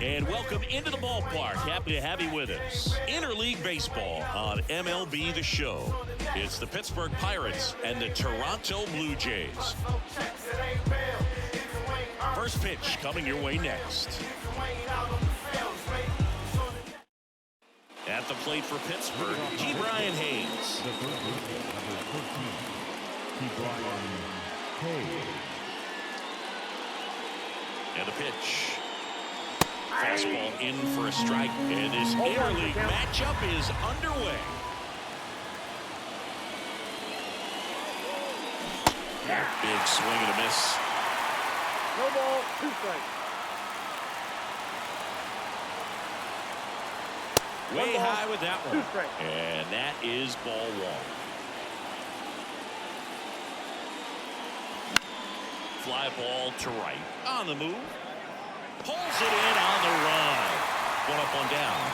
And welcome into the ballpark. Happy to have you with us. Interleague baseball on MLB The Show. It's the Pittsburgh Pirates and the Toronto Blue Jays. First pitch coming your way next. At the plate for Pittsburgh, G. Brian Hayes. And the pitch. Fastball in for a strike, and this interleague matchup is underway. Big swing and a miss. No ball, 2 strikes. Way high with that one. 2 strikes. And that is ball 1. Fly ball to right. On the move. Pulls it in on the run. 1 up, 1 down.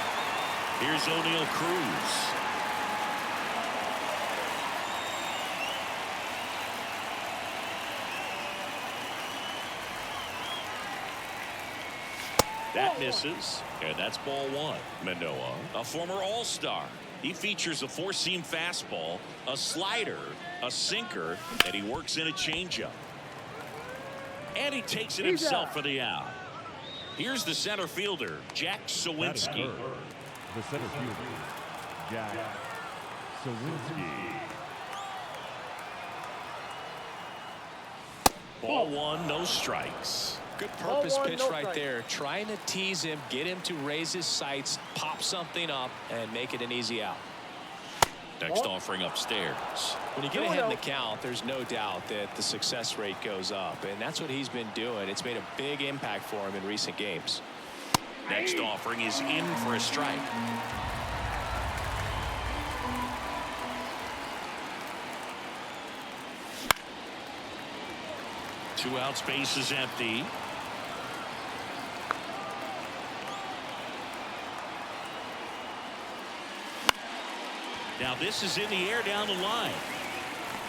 Here's O'Neal Cruz. That misses, and that's ball 1. Manoah, a former All-Star. He features a 4-seam fastball, a slider, a sinker, and he works in a changeup. And he takes it himself for the out. Here's the center fielder, Jack Sawinski. The center fielder, Jack Sawinski. Ball 1, no strikes. Good purpose pitch right there. Trying to tease him, get him to raise his sights, pop something up, and make it an easy out. Next offering upstairs. When you get ahead in the count, there's no doubt that the success rate goes up, and that's what he's been doing. It's made a big impact for him in recent games. Next offering is in for a strike. Two out, space is empty. Now this is in the air down the line.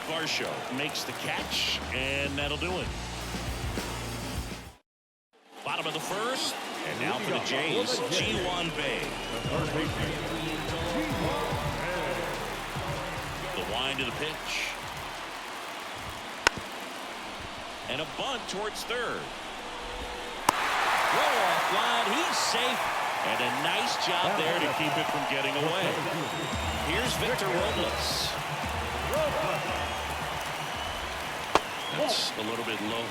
Varsho makes the catch, and that'll do it. Bottom of the first, and now for the Jays, Juan Soto. The wind of the pitch. And a bunt towards third. Throw off line, he's safe. And a nice job there to keep it from getting away. Here's Victor Robles. That's a little bit low.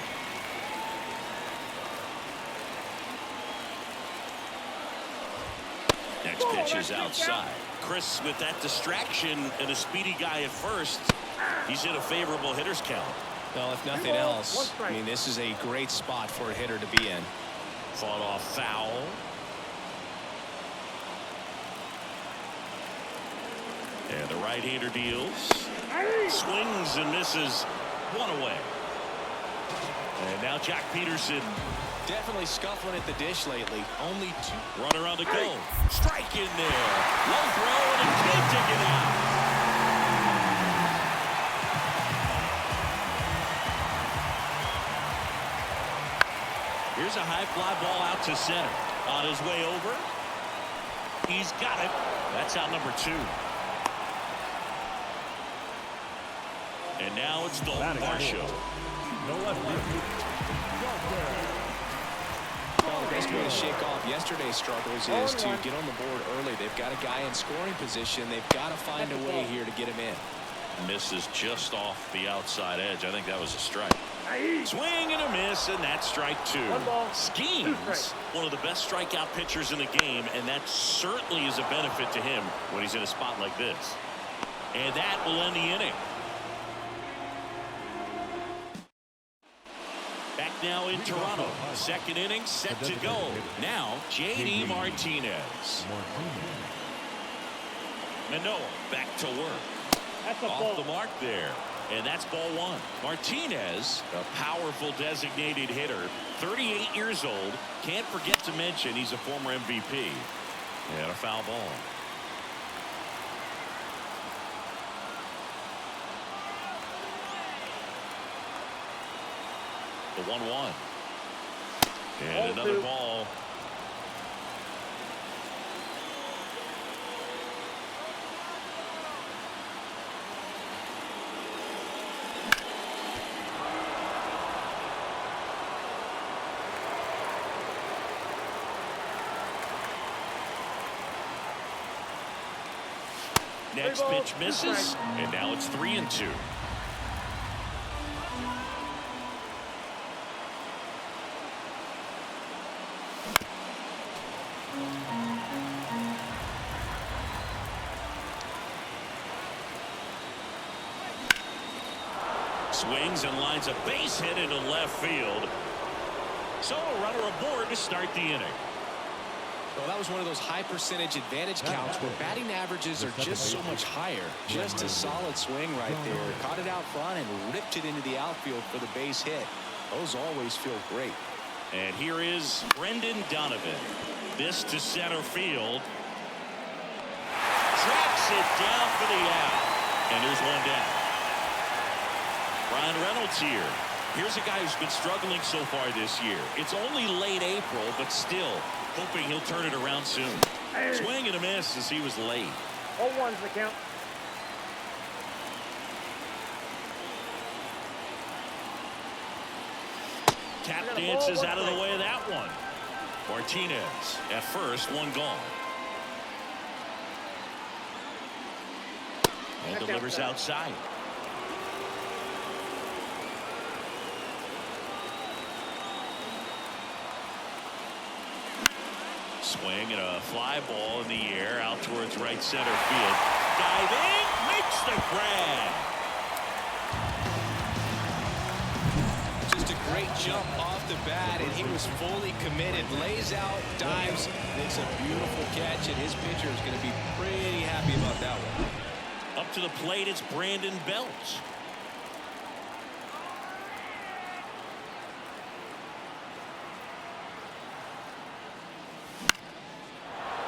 Next pitch is outside. Chris, with that distraction and a speedy guy at first, he's in a favorable hitter's count. Well, if nothing else, I mean, this is a great spot for a hitter to be in. Fought off foul. And the right-hander deals. Swings and misses. 1 away. And now Jack Peterson. Definitely scuffling at the dish lately. Only 2. Runner on the go. Strike in there. Low throw and a can't take it out. Here's a high fly ball out to center. On his way over. He's got it. That's out number 2. And now it's Dalton Varsho. Well, the best way to shake off yesterday's struggles is to get on the board early. They've got a guy in scoring position. They've got to find a way here to get him in. Misses just off the outside edge. I think that was a strike. Swing and a miss, and that's strike 2. Skenes, one of the best strikeout pitchers in the game, and that certainly is a benefit to him when he's in a spot like this. And that will end the inning. Back now in Toronto. Second inning set to go. Now, J.D. Martinez. Manoah back to work. Off the mark there. And that's ball 1. Martinez, a powerful designated hitter, 38 years old. Can't forget to mention he's a former MVP. And a foul ball. The 1-1. And another ball. Next pitch misses, and now it's 3-2. Swings and lines a base hit into left field. So a runner aboard to start the inning. Well, that was one of those high percentage advantage counts where batting averages are just so much higher. Just a solid swing right there. Caught it out front and ripped it into the outfield for the base hit. Those always feel great. And here is Brendan Donovan. This to center field. Tracks it down for the out. And there's one down. Ryan Reynolds here. Here's a guy who's been struggling so far this year. It's only late April, but still hoping he'll turn it around soon. Swing and a miss as he was late. 0-1's the count. Tap dances out of the way of that one. Martinez at first, one gone. And delivers outside. Swing and a fly ball in the air out towards right center field. Diving, makes the grab. Just a great jump off the bat, and he was fully committed. Lays out, dives, makes a beautiful catch, and his pitcher is going to be pretty happy about that one. Up to the plate, it's Brandon Belt.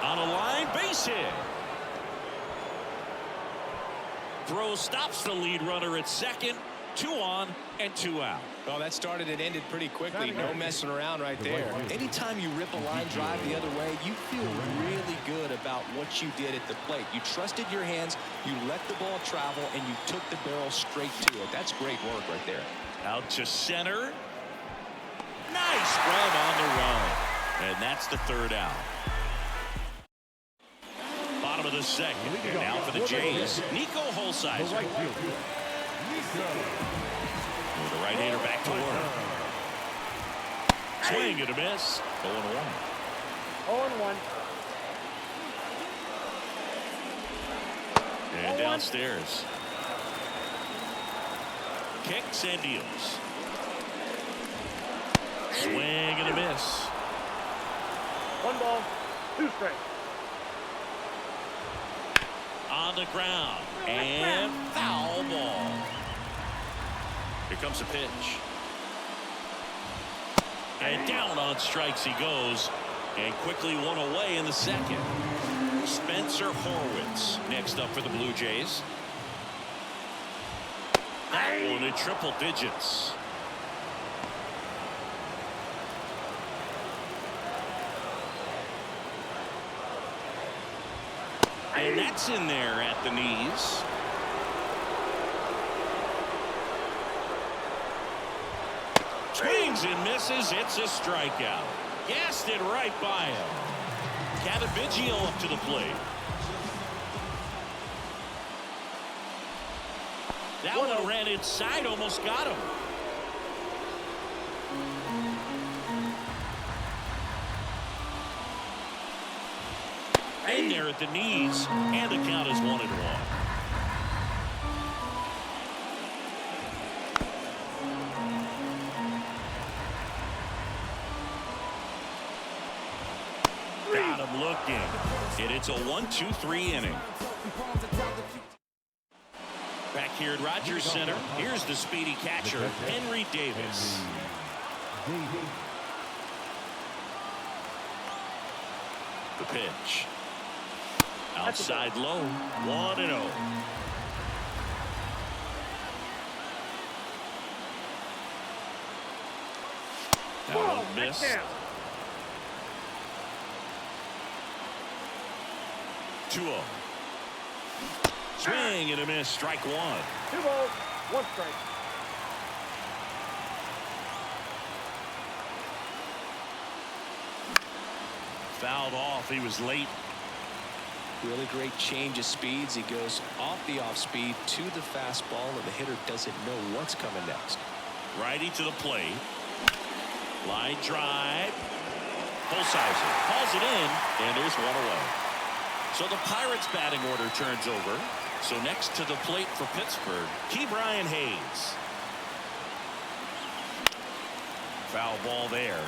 On a line, base hit. Throw stops the lead runner at second. 2 on and 2 out. Well, that started and ended pretty quickly. No messing around right there. Anytime you rip a line drive the other way, you feel really good about what you did at the plate. You trusted your hands, you let the ball travel, and you took the barrel straight to it. That's great work right there. Out to center. Nice grab on the run. And that's the 3rd out. Bottom of the 2nd. And now for the Jays, Nico Holsizer. With the right-hander back to work. Swing and a miss. 0-1. 0-1. And downstairs. Kicks and deals. Swing and a miss. 1 ball, 2 strikes. On the ground. And foul ball. Here comes a pitch. And down on strikes he goes. And quickly one away in the 2nd. Spencer Horwitz next up for the Blue Jays. That one in triple digits. And that's in there at the knees. Swings and misses. It's a strikeout. Gassed it right by him. Catabiggio up to the plate. That one ran inside, almost got him. In there at the knees, and the count is 1-1. Got him looking. And it's a 1-2-3 inning. Back here at Rogers Center, here's the speedy catcher, Henry Davis. The pitch. Outside low, 1-0. That one missed. Two-0. Swing and a miss, strike 1. 2 balls, 1 strike. Fouled off, he was late. Really great change of speeds. He goes off the off speed to the fastball, and the hitter doesn't know what's coming next. Righty to the plate. Line drive. Holsizer calls it in, and there's one away. So the Pirates batting order turns over. So next to the plate for Pittsburgh, Brian Hayes. Foul ball there.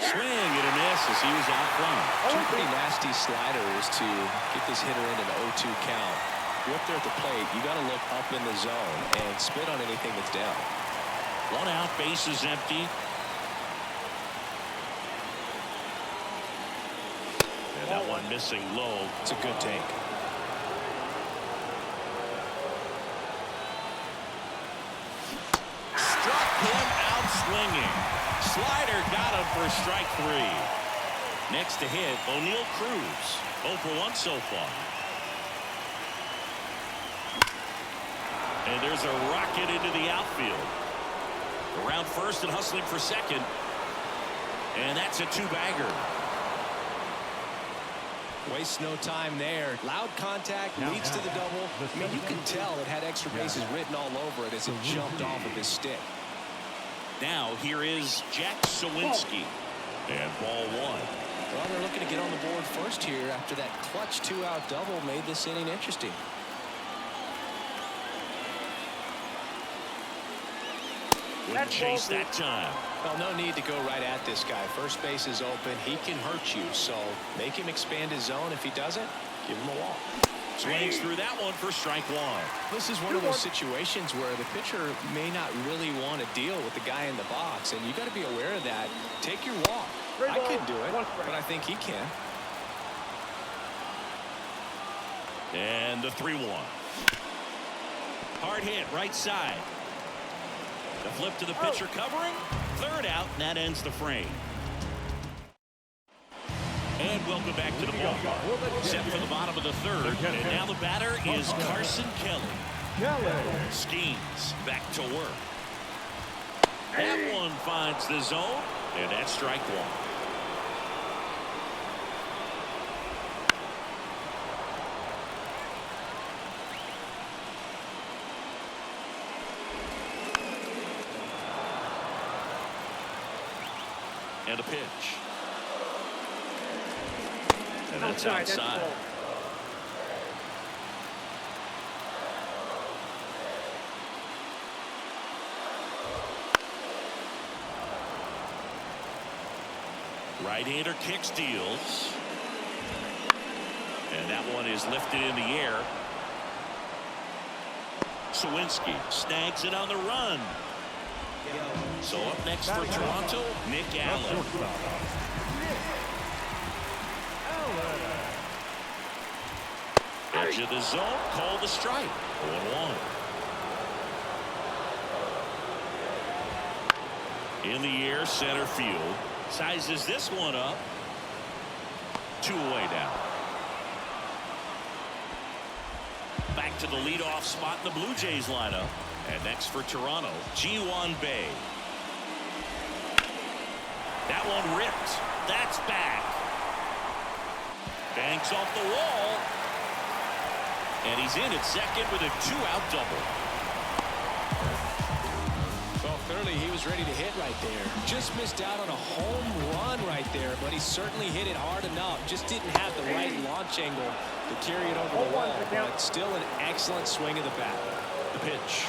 Swing and a miss as he was out front. Two pretty nasty sliders to get this hitter in an 0-2 count. You're up there at the plate, you got to look up in the zone and spit on anything that's down. One out, base is empty. And that one missing low. It's a good take. Struck him out swinging. Slider got him for strike 3. Next to hit, O'Neal Cruz. 0 for 1 so far. And there's a rocket into the outfield. Around first and hustling for second. And that's a 2-bagger. Wastes no time there. Loud contact leads to the double. I mean, you can tell it had extra bases written all over it as it jumped off of his stick. Now here is Jack Sawinski. And ball 1. Well, they're looking to get on the board first here after that clutch 2-out double made this inning interesting. Wouldn't chase that time. Well, no need to go right at this guy. First base is open. He can hurt you, so make him expand his zone. If he doesn't, give him a walk. Swings through that one for strike 1. This is one of those situations where the pitcher may not really want to deal with the guy in the box, and you got to be aware of that. Take your walk. I could do it, but I think he can. And the 3-1. Hard hit right side. The flip to the pitcher covering. Third out, and that ends the frame. And welcome back to the ballpark. Set for the bottom of the third. And now the batter is Carson Kelly. Skenes back to work. That one finds the zone, and that's strike 1. And a pitch. And that's outside. Right-hander kick steals. And that one is lifted in the air. Sawinski snags it on the run. So up next for Toronto, Nick Allen. Edge of the zone, called a strike. 1-1. In the air, center field. Sizes this one up. 2 away now. Back to the leadoff spot in the Blue Jays lineup. And next for Toronto, Ji-hwan Bae. That one ripped. That's back. Banks off the wall. And he's in at second with a 2-out double. Well, clearly he was ready to hit right there. Just missed out on a home run right there, but he certainly hit it hard enough. Just didn't have the right launch angle to carry it over the wall, but still an excellent swing of the bat. The pitch.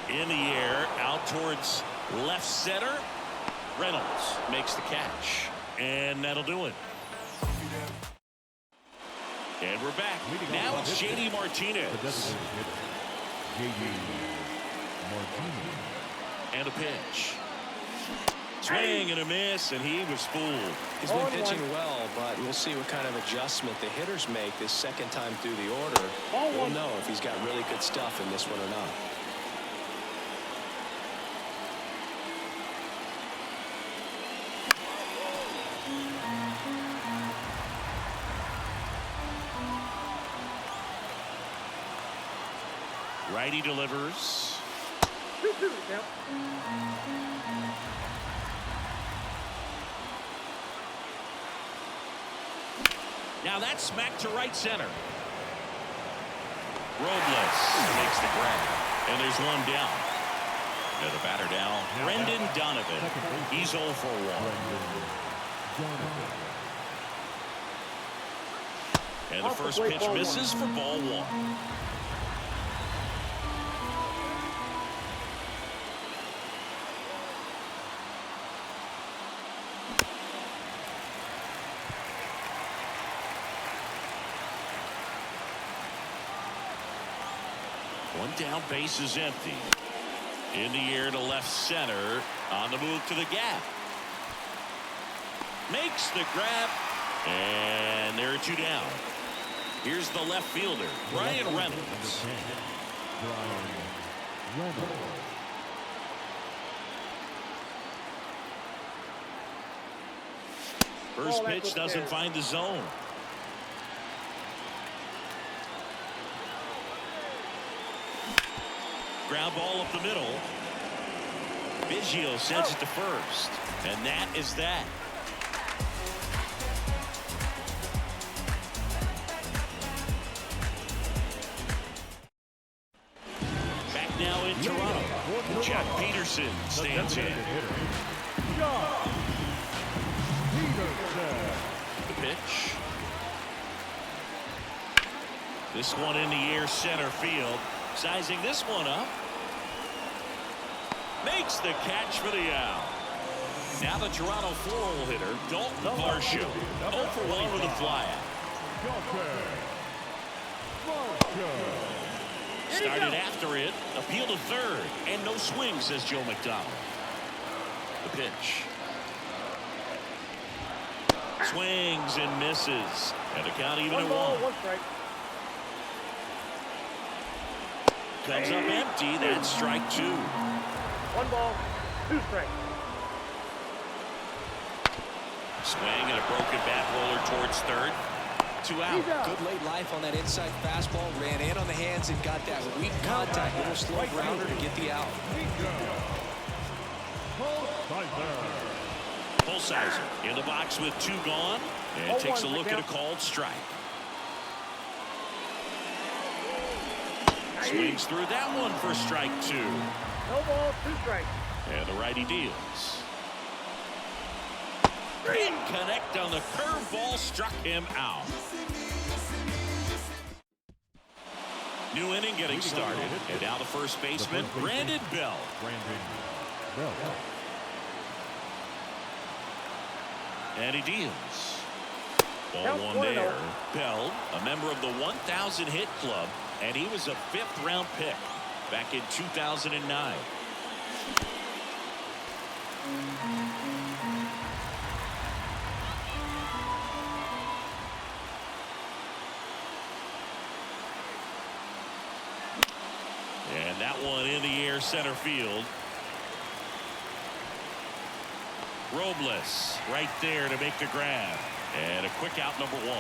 In the air, out towards left center. Reynolds makes the catch. And that'll do it. And we're back. Now it's J.D. Martinez. And a pitch. Swing and a miss, and he was fooled. He's been pitching well, but we'll see what kind of adjustment the hitters make this second time through the order. We'll know if he's got really good stuff in this one or not. Righty delivers. 2-2 the count. Now that's smacked to right center. Robles makes the grab, and there's one down. And the batter now, Brendan Donovan. He's 0 for 1. And the first pitch misses for ball 1. One down, base is empty. In the air to left center. On the move to the gap. Makes the grab. And there are 2 down. Here's the left fielder, Brian Reynolds. First pitch doesn't find the zone. Ground ball up the middle. Biggio sends it to first. And that is that. Back now in Toronto. Jack Peterson stands in. The pitch. This one in the air center field. Sizing this one up. Makes the catch for the out. Now the Toronto 4-hole hitter, Dalton Varsho. 0 for 1 with a flyout. Started after it. Appeal to third. And no swing, says Joe McDonald. The pitch. Swings and misses. And the count even at 1. 1 strike. Comes up empty. That's strike 2. 1 ball, 2 strikes. Swing and a broken bat roller towards third. 2 out. Good late life on that inside fastball. Ran in on the hands and got that weak contact. Little slow grounder to get the out. Pulsizer in the box with 2 gone. And takes a look at a called strike. Swings through that one for strike 2. No ball, 2 strikes. And the righty deals. Didn't connect on the curveball, struck him out. New inning getting started. And now the first baseman, Brandon Bell. And he deals. Ball 1 there. Bell, a member of the 1,000 hit club, and he was a 5th round pick back in 2009. And that one in the air center field. Robles right there to make the grab. And a quick out, number 1.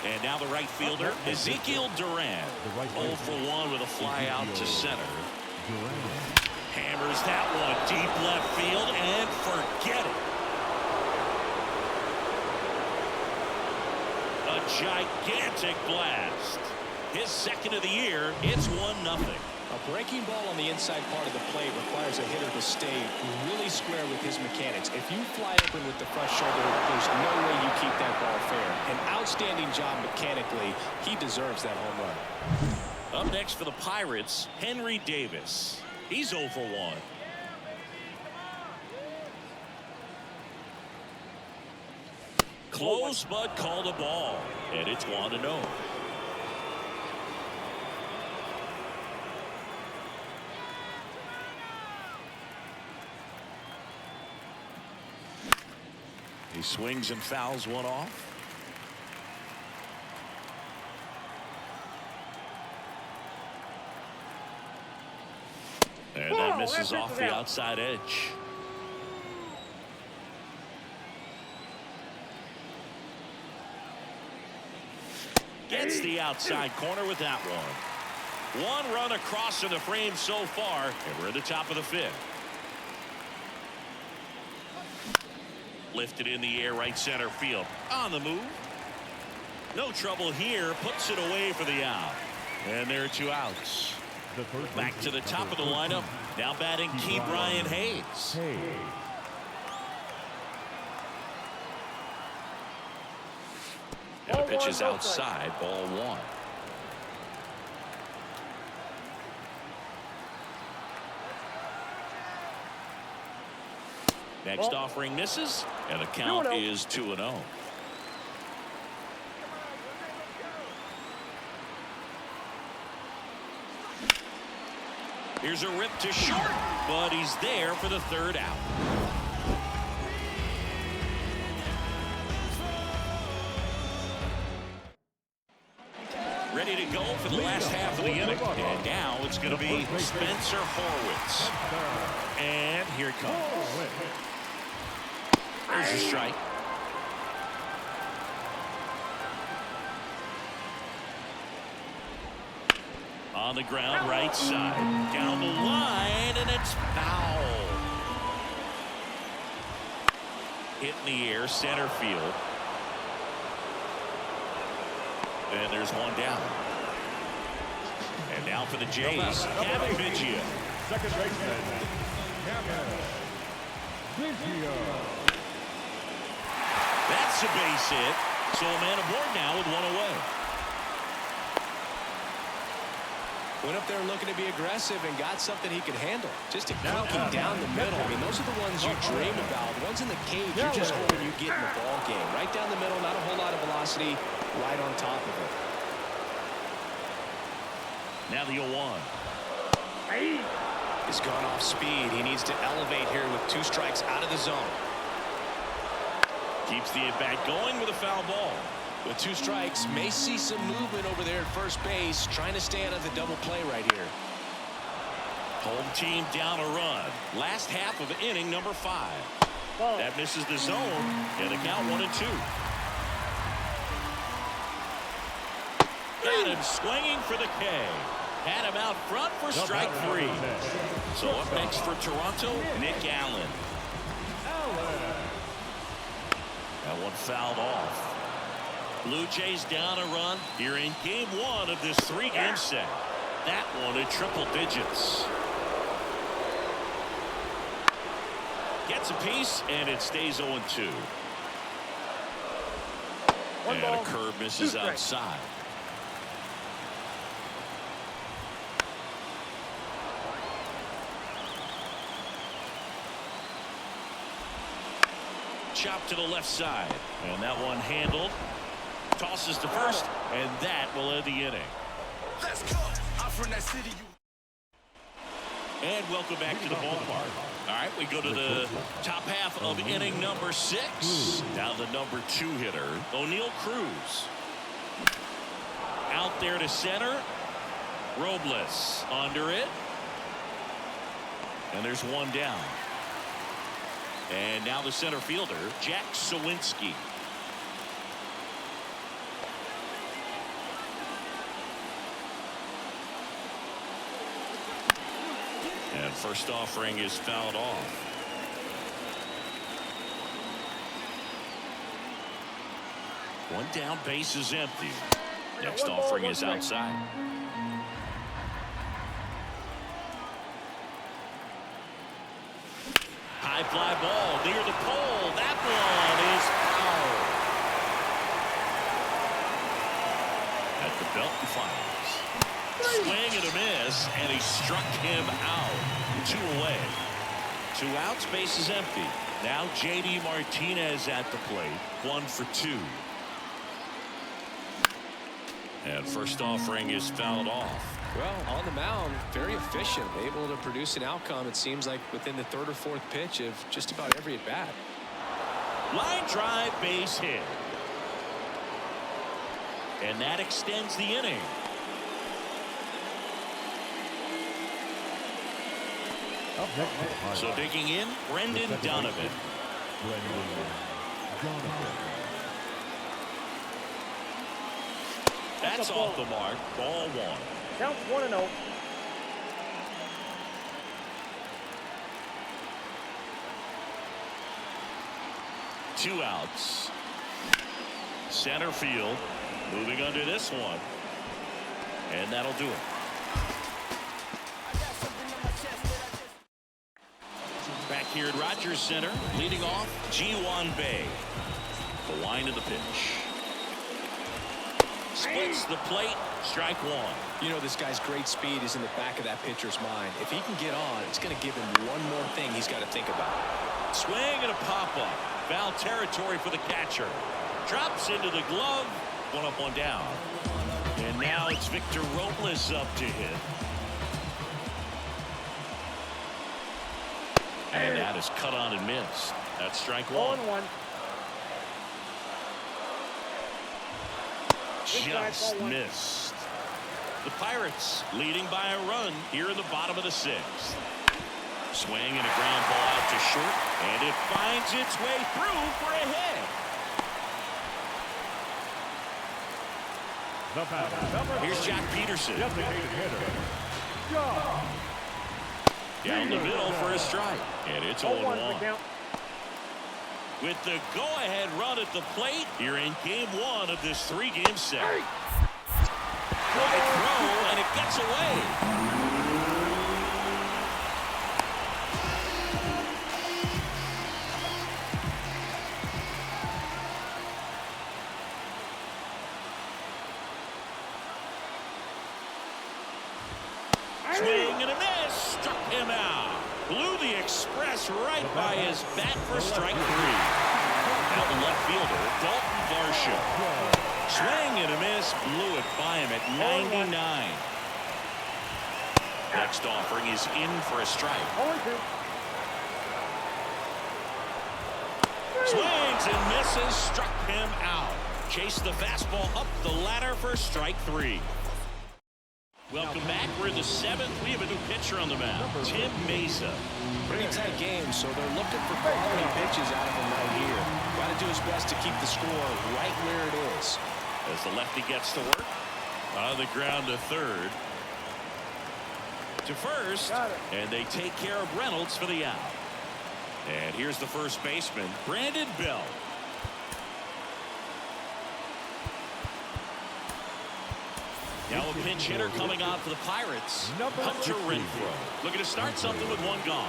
And now the right fielder, Ezekiel Duran. 0 for 1 with a fly out to center. Hammers that one deep left field and forget it. A gigantic blast. His second of the year. It's 1-0. A breaking ball on the inside part of the plate requires a hitter to stay really square with his mechanics. If you fly open with the front shoulder, there's no way you keep that ball fair. An outstanding job mechanically. He deserves that home run. Up next for the Pirates, Henry Davis. He's 0 for 1. Close, but called a ball. And it's 1-0. He swings and fouls one off. And that misses off the outside edge. Gets the outside corner with that one. One run across in the frame so far, and we're at the top of the 5th. Lifted in the air, right center field. On the move. No trouble here. Puts it away for the out. And there are 2 outs. Back to the top of the lineup. Now batting Ke'Bryan Hayes. And the pitch is outside. Ball 1. Next offering misses, and the count is 2-0. Here's a rip to short, but he's there for the 3rd out. Ready to go for the last half of the inning. And now it's going to be Spencer Horwitz. And here it comes. There's a strike. On the ground, right side. Down the line, and it's foul. Hit in the air, center field. And there's one down. And now for the Jays, Kevin Bichette. Second baseman, Kevin Bichette. That's a base hit. So a man aboard now with 1 away. Went up there looking to be aggressive and got something he could handle. Just a cooking down the middle. I mean, those are the ones you dream about. The ones in the cage, you're just hoping you get in the ball game. Right down the middle, not a whole lot of velocity, right on top of it. Now the 0-1. He's gone off speed. He needs to elevate here with 2 strikes out of the zone. Keeps the at-bat going with a foul ball. With 2 strikes, may see some movement over there at first base, trying to stay out of the double play right here. Home team down a run. Last half of inning number 5. That misses the zone, and the count 1-2. Got him swinging for the K. Had him out front for strike 3. So up next for Toronto, Nick Allen. That one fouled off. Blue Jays down a run here in game 1 of this 3-game set. That one at triple digits. Gets a piece, and it stays 0-2. And a curve misses outside. Chop to the left side, and that one handled. Tosses to first, and that will end the inning. Let's go. I'm from that city. And welcome back to the ballpark. All right, we go to the top half of inning number 6. Now the number 2 hitter, O'Neal Cruz. Out there to center. Robles under it. And there's one down. And now the center fielder, Jack Sawinski. And first offering is fouled off. One down, base is empty. Next offering is outside. High fly ball near the pole. That one is foul. At the belt and fires. Swing and a miss, and he struck him out. 2 away. 2 outs, base is empty. Now J.D. Martinez at the plate. 1 for 2. And first offering is fouled off. Well, on the mound, very efficient, able to produce an outcome, it seems like, within the 3rd or 4th pitch of just about every at-bat. Line drive, base hit. And that extends the inning. So digging in, Brendan Donovan. That's off the mark. Ball 1. Counts 1-0. Two outs. Center field. Moving under this one. And that'll do it. Back here at Rogers Center, leading off, Juan Soto. The wind of the pitch. Splits the plate, strike one. You know, this guy's great speed is in the back of that pitcher's mind. If he can get on, it's going to give him one more thing he's got to think about. Swing and a pop-up. Foul territory for the catcher. Drops into the glove. One up, one down. And now it's Victor Robles up to hit. And that is cut on and missed. That's strike one. 0-1. Just missed. The Pirates leading by a run here in the bottom of the sixth. Swing and a ground ball out to short, and it finds its way through for a hit. The batter. Here's Jack Peterson. Designated hitter. John. Down the middle for a strike, and it's 0-1. count. With the go-ahead run at the plate here in game one of this three-game set. High throw, and it gets away. Swing and a miss. Struck him out. Blew the express right by his bat for strike three. Now the left fielder, Dalton Varsho. Swing and a miss. Blew it by him at 99. Next offering is in for a strike. 0-2. Swings and misses. Struck him out. Chased the fastball up the ladder for strike three. Welcome back. We're in the seventh. We have a new pitcher on the mound, Tim Mesa. Pretty tight game, so they're looking for quality pitches out of him right here. Got to do his best to keep the score right where it is. As the lefty gets to work. On the ground to third. To first. And they take care of Reynolds for the out. And here's the first baseman, Brandon Bell. Now a pinch hitter coming on for the Pirates, Hunter Renfroe. Looking to start something with one gone.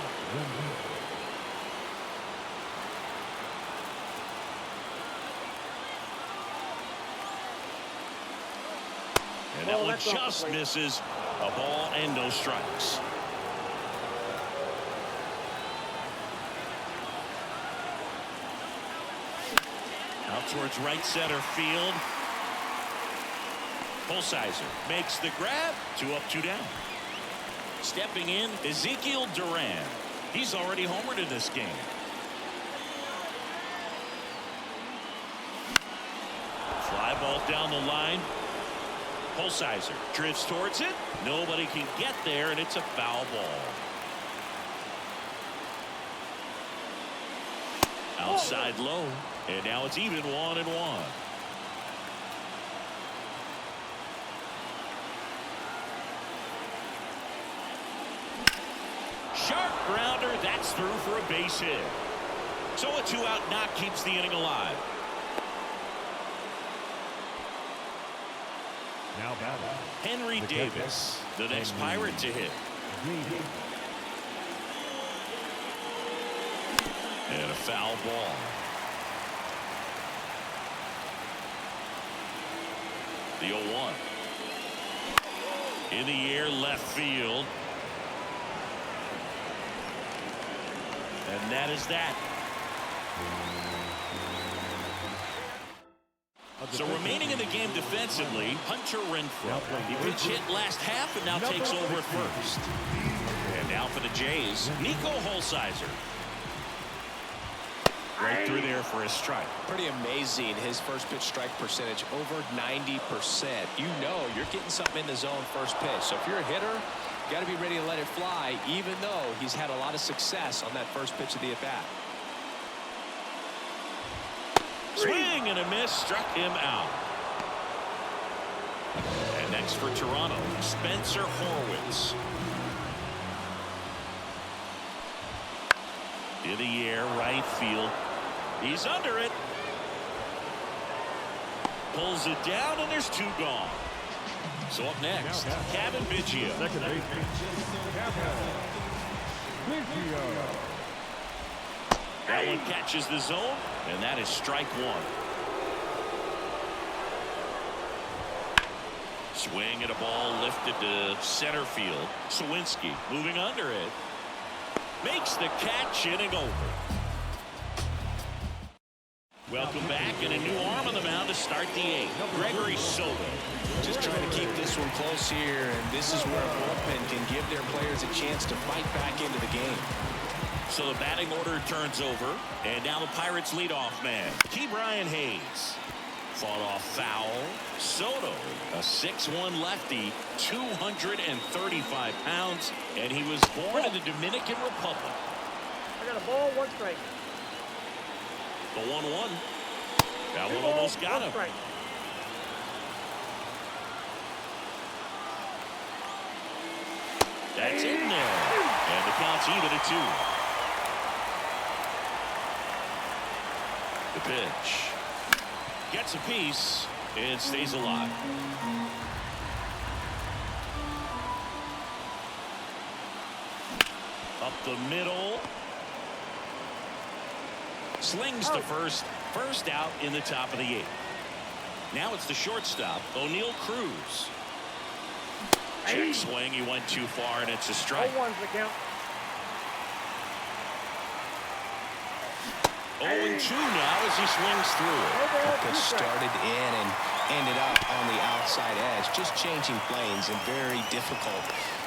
And that one just misses. A ball and no strikes. Out towards right center field. Holsizer makes the grab. 2 up, 2 down. Stepping in, Ezekiel Duran. He's already homered in this game. Fly ball down the line. Holsizer drifts towards it. Nobody can get there, and it's a foul ball. Outside low, and now it's even 1-1. Sharp grounder, that's through for a base hit. So a 2-out knock keeps the inning alive. Now batting. Henry Davis, the next Pirate to hit. And a foul ball. The 0-1. In the air, left field. And that is that. So remaining in the game defensively, Hunter Renfroe. He pinch hit last half and now takes over at first. And now for the Jays, Nico Holsizer. Right through there for a strike. Pretty amazing, his first pitch strike percentage, over 90%. You know you're getting something in the zone first pitch. So if you're a hitter, you got to be ready to let it fly, even though he's had a lot of success on that first pitch of the at-bat. Swing and a miss, struck him out. And next for Toronto, Spencer Horwitz. In the air, right field. He's under it. Pulls it down, and there's 2 gone. So up next, Kevin Bichette. Second baseman, Bichette. That one catches the zone, and that is strike 1. Swing and a ball lifted to center field. Sawinski moving under it. Makes the catch, inning over. Welcome back, and a new arm on the mound to start the 8th. Gregory Soto. Just trying to keep this one close here, and this is where a bullpen can give their players a chance to fight back into the game. So the batting order turns over, and now the Pirates leadoff man, Ke'Bryan Hayes. Fought off foul. Soto, a 6'1" lefty, 235 pounds, and he was born in the Dominican Republic. I got a ball, 1 strike. The 1-1. That one almost got him. Strike. That's in there. And the count's even at 2. The pitch. Gets a piece and stays alive. Up the middle. Slings to first. First out in the top of the 8th. Now it's the shortstop, O'Neal Cruz. Check swing. He went too far, and it's a strike. 0-1's the count. 0-2 now as he swings through it. Just started in and ended up on the outside edge. Just changing planes and very difficult,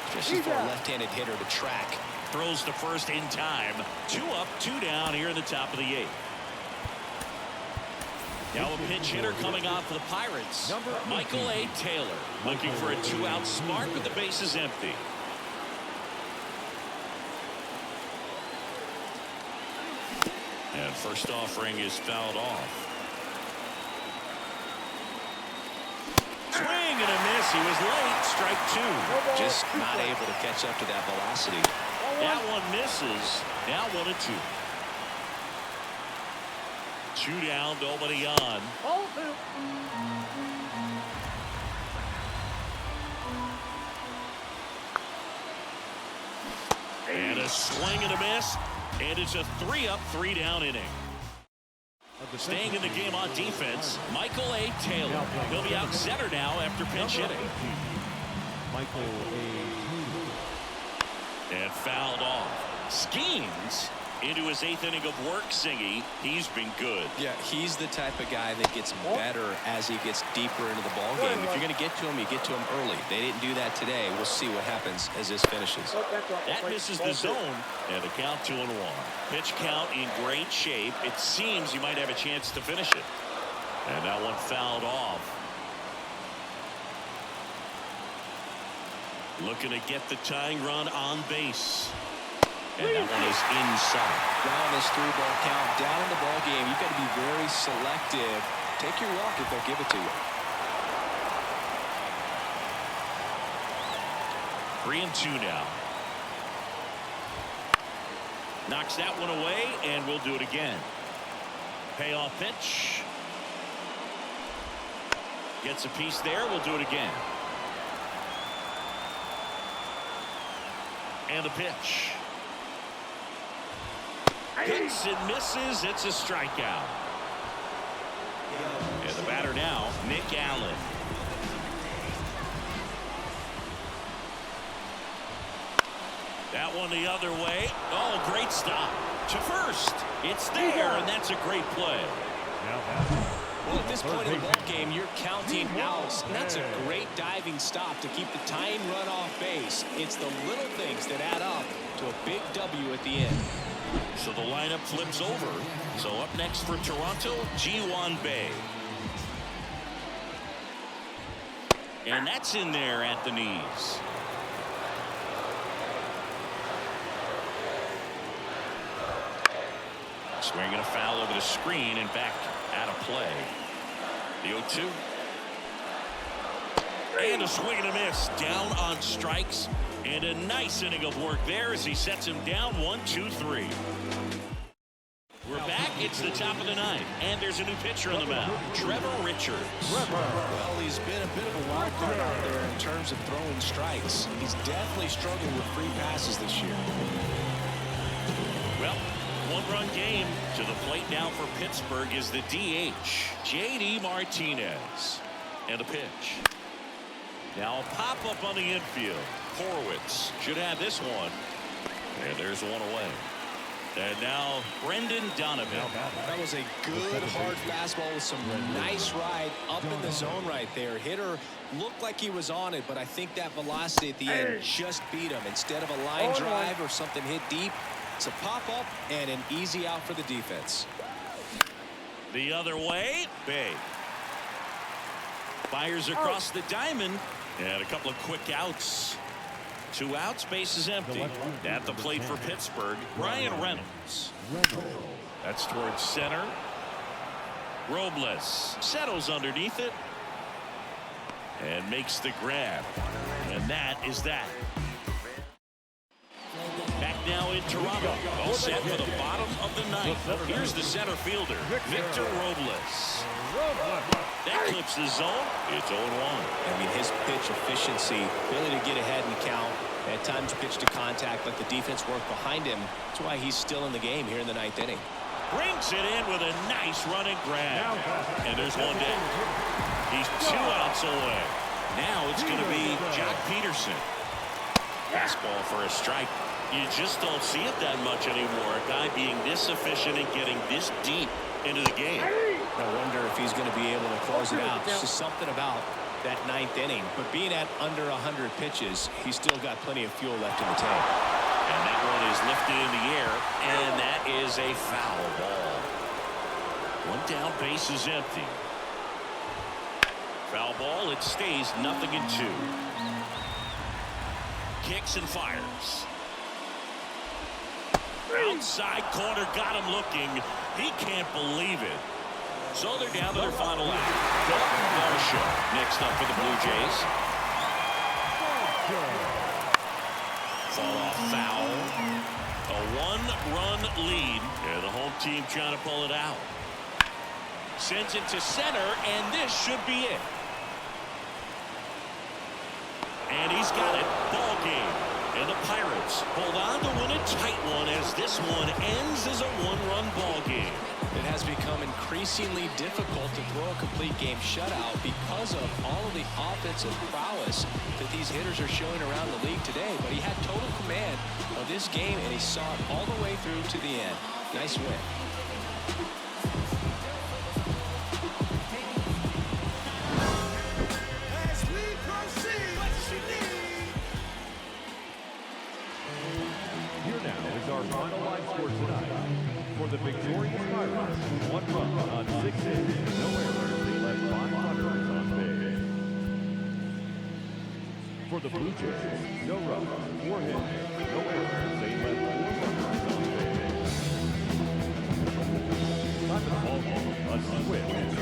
especially for a left-handed hitter to track. Throws to first in time. 2 up, 2 down here in the top of the 8th. Now a pinch hitter coming on for the Pirates. Michael A. Taylor looking for a 2-out smart with the bases empty. And first offering is fouled off. Swing and a miss. He was late. Strike 2. Just not able to catch up to that velocity. That one misses. Now 1-2. 2 down, nobody on. 0-2. And a swing and a miss. And it's a 3-up, 3-down inning. Staying in the game on defense, Michael A. Taylor. He'll be out center now after pinch hitting. Michael A. And fouled off. Skenes into his 8th inning of work, Singy. He's been good. Yeah, he's the type of guy that gets better as he gets deeper into the ball game. If you're going to get to him, you get to him early. They didn't do that today. We'll see what happens as this finishes. That misses the zone, and the count 2-1. Pitch count in great shape. It seems you might have a chance to finish it. And that one fouled off. Looking to get the tying run on base. And that one is inside. Down this 3-ball count, down in the ball game, you've got to be very selective. Take your walk if they'll give it to you. 3-2 now. Knocks that one away, and we'll do it again. Payoff pitch. Gets a piece there. We'll do it again. And the pitch. Hits and misses. It's a strikeout. And the batter now, Nick Allen. That one the other way. Oh, great stop. To first. It's there, and that's a great play. Well, at this point in the ball game, you're counting outs. And that's a great diving stop to keep the tying run off base. It's the little things that add up to a big W at the end. So the lineup flips over. So up next for Toronto, Ji-hwan Bae. And that's in there at the knees. Swinging a foul over the screen and back out of play. The 0-2. And a swing and a miss. Down on strikes. And a nice inning of work there as he sets him down 1-2-3. We're back. It's the top of the ninth. And there's a new pitcher on the mound. Trevor Richards. Well, he's been a bit of a wild card out there in terms of throwing strikes. He's definitely struggling with free passes this year. Well, one-run game. To the plate now for Pittsburgh is the DH, J.D. Martinez. And a pitch. Now a pop-up on the infield. Horwitz should have this one. And there's one away. And now Brendan Donovan. That was a good hard fastball with some nice ride up in the zone right there. Hitter looked like he was on it, but I think that velocity at the end just beat him. Instead of a line drive or something hit deep, it's a pop-up and an easy out for the defense. The other way, Bay. Fires across the diamond. And a couple of quick outs. 2 outs, base is empty. At the plate for Pittsburgh, Ryan Reynolds. That's towards center. Robles settles underneath it. And makes the grab. And that is that. Back now in Toronto. All set for the bottom of the ninth. Here's the center fielder, Victor Robles. That clips the zone. It's 0-1. I mean, his pitch efficiency, ability to get ahead and count, at times pitch to contact, let the defense work behind him. That's why he's still in the game here in the ninth inning. Brings it in with a nice running grab. And there's one down. He's 2 outs away. Now it's going to be Jock Peterson. Fastball for a strike. You just don't see it that much anymore. A guy being this efficient and getting this deep into the game. I wonder if he's going to be able to close it out. There's just something about that ninth inning. But being at under 100 pitches, he's still got plenty of fuel left in the tank. And that one is lifted in the air, and that is a foul ball. One down, base is empty. Foul ball, it stays 0-2. Kicks and fires. Outside corner, got him looking. He can't believe it. So they're down to their final out. Dalton Varsho next up for the Blue Jays. Fall off foul. A 1-run lead. And the home team trying to pull it out. Sends it to center, and this should be it. And he's got it. Ball game. And the Pirates hold on to win a tight one as this one ends as a 1-run ball game. It has become increasingly difficult to throw a complete game shutout because of all of the offensive prowess that these hitters are showing around the league today. But he had total command of this game, and he saw it all the way through to the end. Nice win. As we proceed, what you need. Here now is our final line score tonight. For the victorious Pirates, 1 run on 6 hits, no errors, they left 5 runners on base. For the Blue Jays, no runs, 4 hits, no errors, they left 4 runners on base. Time to ball game, a switch.